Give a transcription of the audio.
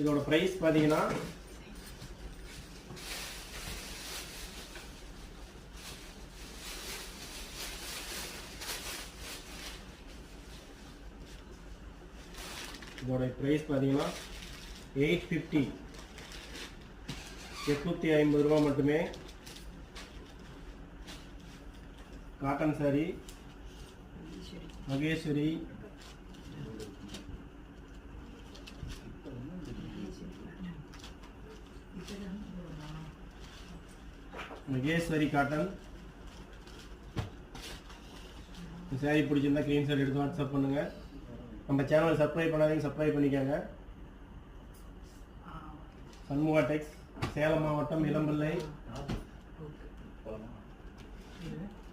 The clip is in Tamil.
இதோட பிரைஸ் பாத்தீங்கன்னா இதோட பிரைஸ் பாத்தீங்கன்னா 850 850 ரூபாய் மட்டுமே. Cotton sorry Maheswari cotton. Sorry பிடிச்சிருந்தா ஸ்கிரீன்ஷாட் எடுத்து வாட்ஸ்அப் பண்ணுங்க. நம்ம சேனலை சப்ஸ்கிரைப் பண்ணாதீங்க, சப்ஸ்கிரைப் பண்ணிக்கோங்க. சண்முகா டெக்ஸ், சேலம் மாவட்டம், இளம்பிள்ளை.